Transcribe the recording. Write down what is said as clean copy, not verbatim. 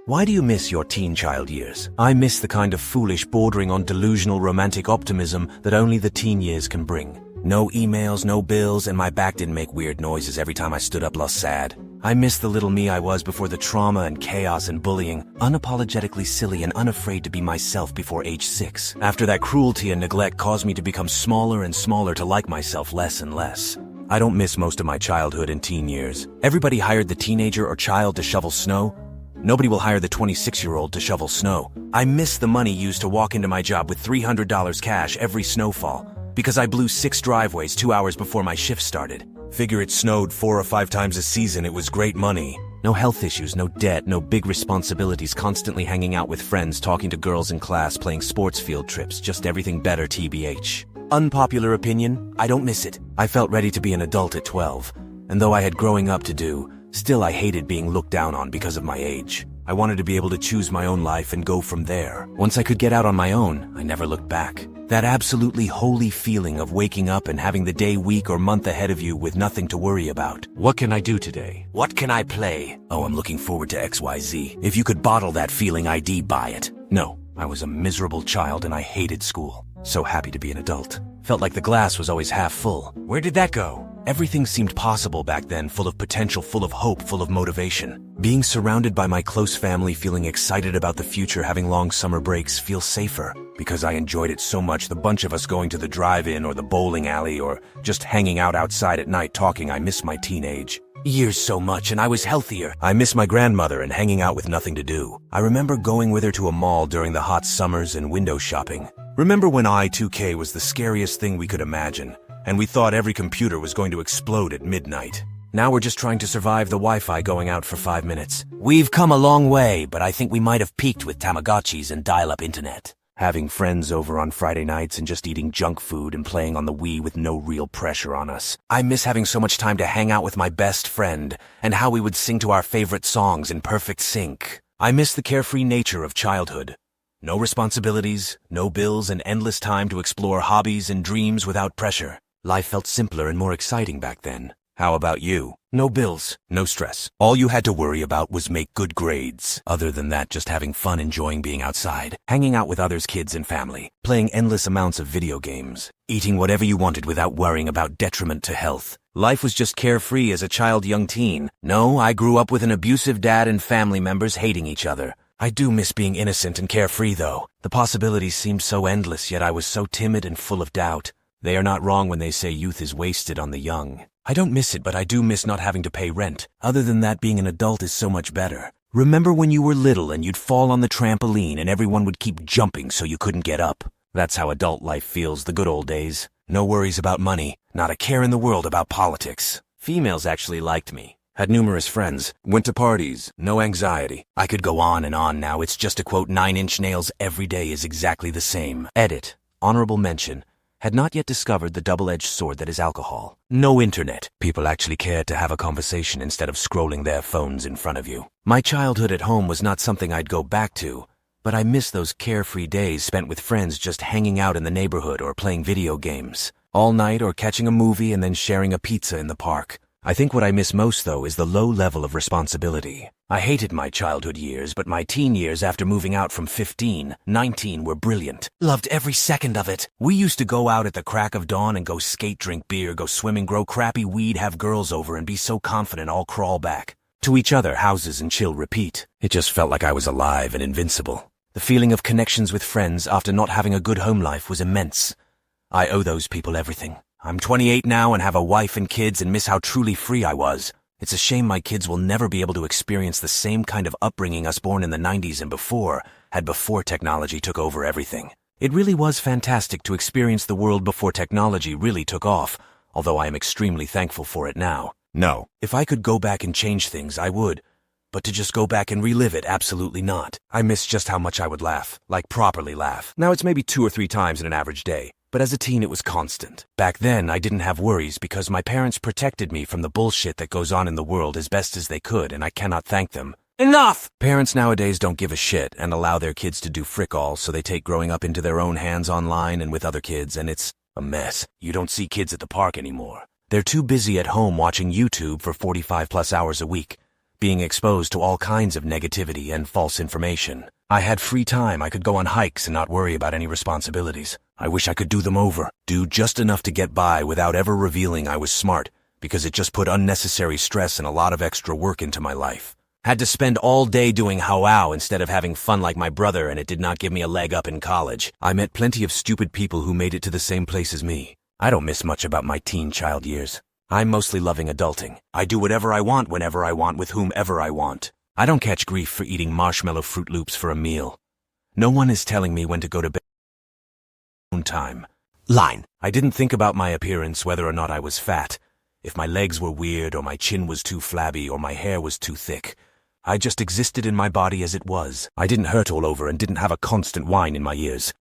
Why do you miss your teen child years? I miss the kind of foolish, bordering on delusional romantic optimism that only the teen years can bring. No emails, no bills, and my back didn't make weird noises every time I stood up lost sad. I miss the little me I was before the trauma and chaos and bullying, unapologetically silly and unafraid to be myself before age 6. After that cruelty and neglect caused me to become smaller and smaller to like myself less and less. I don't miss most of my childhood and teen years. Everybody hired the teenager or child to shovel snow. Nobody will hire the 26-year-old to shovel snow. I miss the money used to walk into my job with $300 cash every snowfall, because I blew 6 driveways 2 hours before my shift started. Figure it snowed 4 or 5 times a season, it was great money. No health issues, no debt, no big responsibilities, constantly hanging out with friends, talking to girls in class, playing sports field trips, just everything better TBH. Unpopular opinion, I don't miss it. I felt ready to be an adult at 12, and though I had growing up to do, still I hated being looked down on because of my age. I wanted to be able to choose my own life and go from there. Once I could get out on my own, I never looked back. That absolutely holy feeling of waking up and having the day, week, or month ahead of you with nothing to worry about. What can I do today? What can I play? Oh, I'm looking forward to XYZ. If you could bottle that feeling, I'd buy it. No, I was a miserable child and I hated school. So happy to be an adult. Felt like the glass was always half full. Where did that go? Everything seemed possible back then, full of potential, full of hope, full of motivation. Being surrounded by my close family, feeling excited about the future, having long summer breaks, feels safer. Because I enjoyed it so much, the bunch of us going to the drive-in or the bowling alley or just hanging out outside at night talking, I miss my teenage years so much, and I was healthier. I miss my grandmother and hanging out with nothing to do. I remember going with her to a mall during the hot summers and window shopping. Remember when I2K was the scariest thing we could imagine, and we thought every computer was going to explode at midnight. Now we're just trying to survive the Wi-Fi going out for 5 minutes. We've come a long way, but I think we might have peaked with Tamagotchis and dial-up internet. Having friends over on Friday nights and just eating junk food and playing on the Wii with no real pressure on us. I miss having so much time to hang out with my best friend and how we would sing to our favorite songs in perfect sync. I miss the carefree nature of childhood. No responsibilities, no bills, and endless time to explore hobbies and dreams without pressure. Life felt simpler and more exciting back then. How about you? No bills, no stress. All you had to worry about was make good grades. Other than that, just having fun, enjoying being outside, hanging out with others' kids and family, playing endless amounts of video games, eating whatever you wanted without worrying about detriment to health. Life was just carefree as a child, young teen. No, I grew up with an abusive dad and family members hating each other. I do miss being innocent and carefree, though. The possibilities seemed so endless, yet I was so timid and full of doubt. They are not wrong when they say youth is wasted on the young. I don't miss it, but I do miss not having to pay rent. Other than that, being an adult is so much better. Remember when you were little and you'd fall on the trampoline and everyone would keep jumping so you couldn't get up? That's how adult life feels, the good old days. No worries about money, not a care in the world about politics. Females actually liked me. Had numerous friends, went to parties, no anxiety. I could go on and on now, it's just to quote 9 Inch Nails, every day is exactly the same. Edit. Honorable mention. Had not yet discovered the double-edged sword that is alcohol. No internet. People actually cared to have a conversation instead of scrolling their phones in front of you. My childhood at home was not something I'd go back to, but I miss those carefree days spent with friends just hanging out in the neighborhood or playing video games. All night or catching a movie and then sharing a pizza in the park. I think what I miss most, though, is the low level of responsibility. I hated my childhood years, but my teen years after moving out from 15, 19 were brilliant. Loved every second of it. We used to go out at the crack of dawn and go skate, drink beer, go swimming, grow crappy weed, have girls over, and be so confident all crawl back to each other, houses and chill, repeat. It just felt like I was alive and invincible. The feeling of connections with friends after not having a good home life was immense. I owe those people everything. I'm 28 now and have a wife and kids and miss how truly free I was. It's a shame my kids will never be able to experience the same kind of upbringing us born in the 90s and before technology took over everything. It really was fantastic to experience the world before technology really took off, although I am extremely thankful for it now. No, if I could go back and change things, I would. But to just go back and relive it, absolutely not. I miss just how much I would laugh, like properly laugh. Now it's maybe 2 or 3 times in an average day. But as a teen, it was constant. Back then, I didn't have worries because my parents protected me from the bullshit that goes on in the world as best as they could, and I cannot thank them. Enough! Parents nowadays don't give a shit and allow their kids to do frick all, so they take growing up into their own hands online and with other kids, and it's a mess. You don't see kids at the park anymore. They're too busy at home watching YouTube for 45+ hours a week. being exposed to all kinds of negativity and false information. I had free time. I could go on hikes and not worry about any responsibilities. I wish I could do them over, do just enough to get by without ever revealing I was smart, because it just put unnecessary stress and a lot of extra work into my life. Had to spend all day doing how instead of having fun like my brother, and it did not give me a leg up in college. I met plenty of stupid people who made it to the same place as me. I don't miss much about my teen child years. I'm mostly loving adulting. I do whatever I want, whenever I want, with whomever I want. I don't catch grief for eating marshmallow Fruit Loops for a meal. No one is telling me when to go to bed. Time. Line. I didn't think about my appearance, whether or not I was fat, if my legs were weird or my chin was too flabby or my hair was too thick. I just existed in my body as it was. I didn't hurt all over and didn't have a constant whine in my ears.